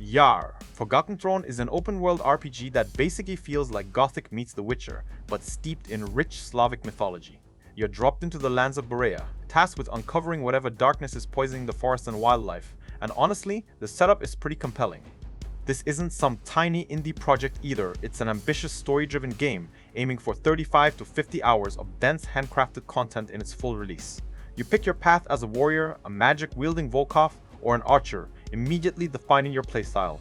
YAR, Forgotten Throne is an open-world RPG that basically feels like Gothic meets The Witcher, but steeped in rich Slavic mythology. You're dropped into the lands of Borea, tasked with uncovering whatever darkness is poisoning the forest and wildlife, and honestly, the setup is pretty compelling. This isn't some tiny indie project either, it's an ambitious story-driven game aiming for 35 to 50 hours of dense handcrafted content in its full release. You pick your path as a warrior, a magic-wielding Volkov, or an archer, immediately defining your playstyle.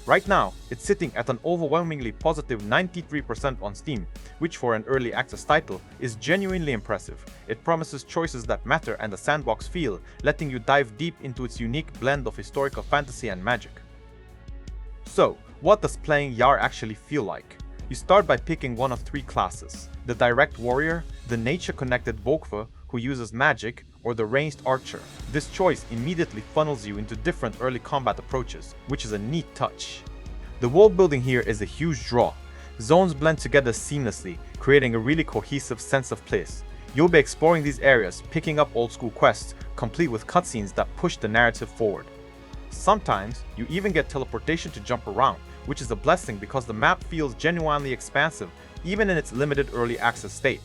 Right now, it's sitting at an overwhelmingly positive 93% on Steam, which for an early access title is genuinely impressive. It promises choices that matter and a sandbox feel, letting you dive deep into its unique blend of historical fantasy and magic. So, what does playing YAR actually feel like? You start by picking one of three classes: the direct warrior, the nature-connected Volkva who uses magic, or the ranged archer. This choice immediately funnels you into different early combat approaches, which is a neat touch. The world building here is a huge draw. Zones blend together seamlessly, creating a really cohesive sense of place. You'll be exploring these areas, picking up old school quests, complete with cutscenes that push the narrative forward. Sometimes, you even get teleportation to jump around, which is a blessing because the map feels genuinely expansive even in its limited early access state.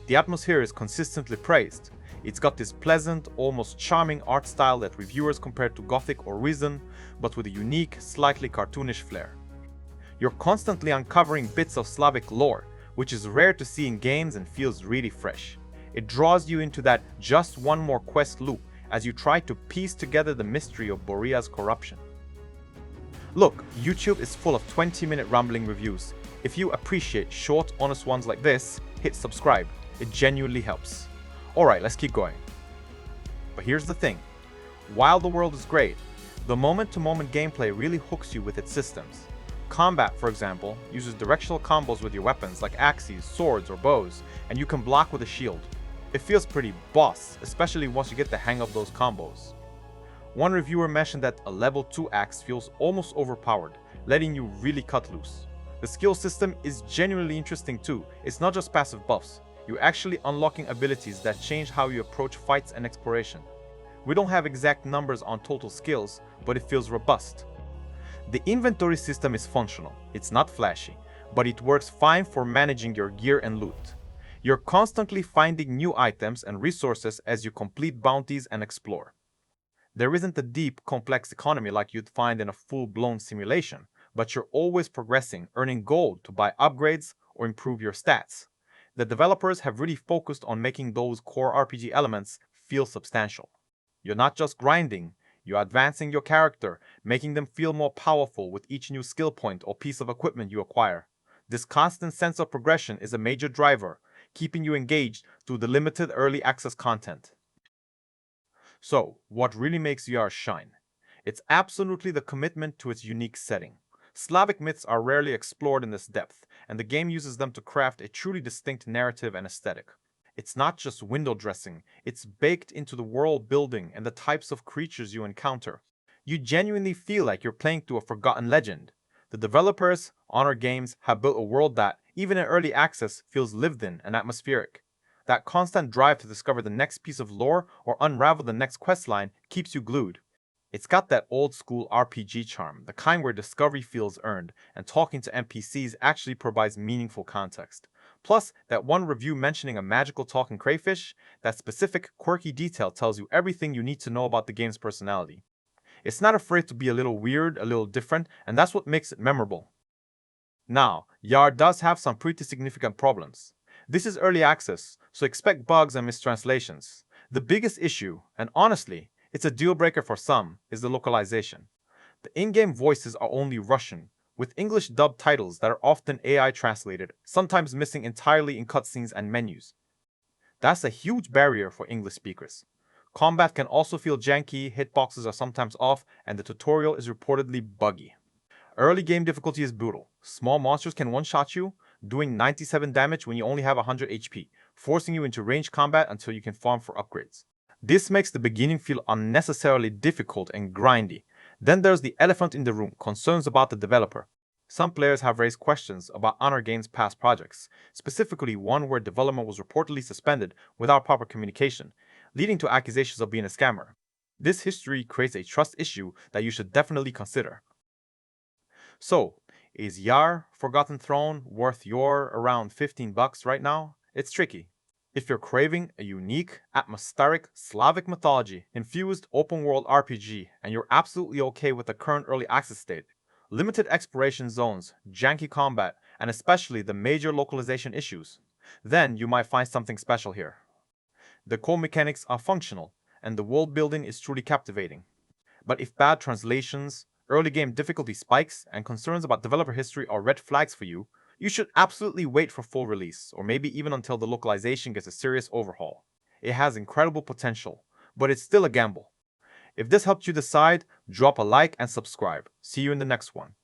The atmosphere is consistently praised. It's got this pleasant, almost charming art style that reviewers compare to Gothic or Reason, but with a unique, slightly cartoonish flair. You're constantly uncovering bits of Slavic lore, which is rare to see in games and feels really fresh. It draws you into that just one more quest loop as you try to piece together the mystery of Borea's corruption. Look, YouTube is full of 20-minute rambling reviews. If you appreciate short, honest ones like this, hit subscribe. It genuinely helps. Alright, let's keep going. But here's the thing. While the world is great, the moment-to-moment gameplay really hooks you with its systems. Combat, for example, uses directional combos with your weapons like axes, swords, or bows, and you can block with a shield. It feels pretty boss, especially once you get the hang of those combos. One reviewer mentioned that a level 2 axe feels almost overpowered, letting you really cut loose. The skill system is genuinely interesting too. It's not just passive buffs. You're actually unlocking abilities that change how you approach fights and exploration. We don't have exact numbers on total skills, but it feels robust. The inventory system is functional. It's not flashy, but it works fine for managing your gear and loot. You're constantly finding new items and resources as you complete bounties and explore. There isn't a deep, complex economy like you'd find in a full-blown simulation, but you're always progressing, earning gold to buy upgrades or improve your stats. The developers have really focused on making those core RPG elements feel substantial. You're not just grinding, you're advancing your character, making them feel more powerful with each new skill point or piece of equipment you acquire. This constant sense of progression is a major driver, keeping you engaged through the limited early access content. So, what really makes YAR shine? It's absolutely the commitment to its unique setting. Slavic myths are rarely explored in this depth, and the game uses them to craft a truly distinct narrative and aesthetic. It's not just window dressing, it's baked into the world building and the types of creatures you encounter. You genuinely feel like you're playing through a forgotten legend. The developers, Honor Games, have built a world that, even in early access, feels lived in and atmospheric. That constant drive to discover the next piece of lore or unravel the next questline keeps you glued. It's got that old-school RPG charm, the kind where discovery feels earned, and talking to NPCs actually provides meaningful context. Plus, that one review mentioning a magical talking crayfish, that specific, quirky detail tells you everything you need to know about the game's personality. It's not afraid to be a little weird, a little different, and that's what makes it memorable. Now, YAR does have some pretty significant problems. This is early access, so expect bugs and mistranslations. The biggest issue, and honestly, it's a deal breaker for some, is the localization. The in-game voices are only Russian, with English dubbed titles that are often AI translated, sometimes missing entirely in cutscenes and menus. That's a huge barrier for English speakers. Combat can also feel janky, hitboxes are sometimes off, and the tutorial is reportedly buggy. Early game difficulty is brutal. Small monsters can one-shot you, doing 97 damage when you only have 100 HP, forcing you into ranged combat until you can farm for upgrades. This makes the beginning feel unnecessarily difficult and grindy. Then there's the elephant in the room, concerns about the developer. Some players have raised questions about Honor Games' past projects, specifically one where development was reportedly suspended without proper communication, leading to accusations of being a scammer. This history creates a trust issue that you should definitely consider. So, is YAR Forgotten Throne worth your around 15 bucks right now? It's tricky. If you're craving a unique, atmospheric Slavic mythology infused open world RPG and you're absolutely okay with the current early access state, limited exploration zones, janky combat, and especially the major localization issues, then you might find something special here. The core mechanics are functional, and the world building is truly captivating. But if bad translations, early game difficulty spikes, and concerns about developer history are red flags for you, you should absolutely wait for full release, or maybe even until the localization gets a serious overhaul. It has incredible potential, but it's still a gamble. If this helped you decide, drop a like and subscribe. See you in the next one.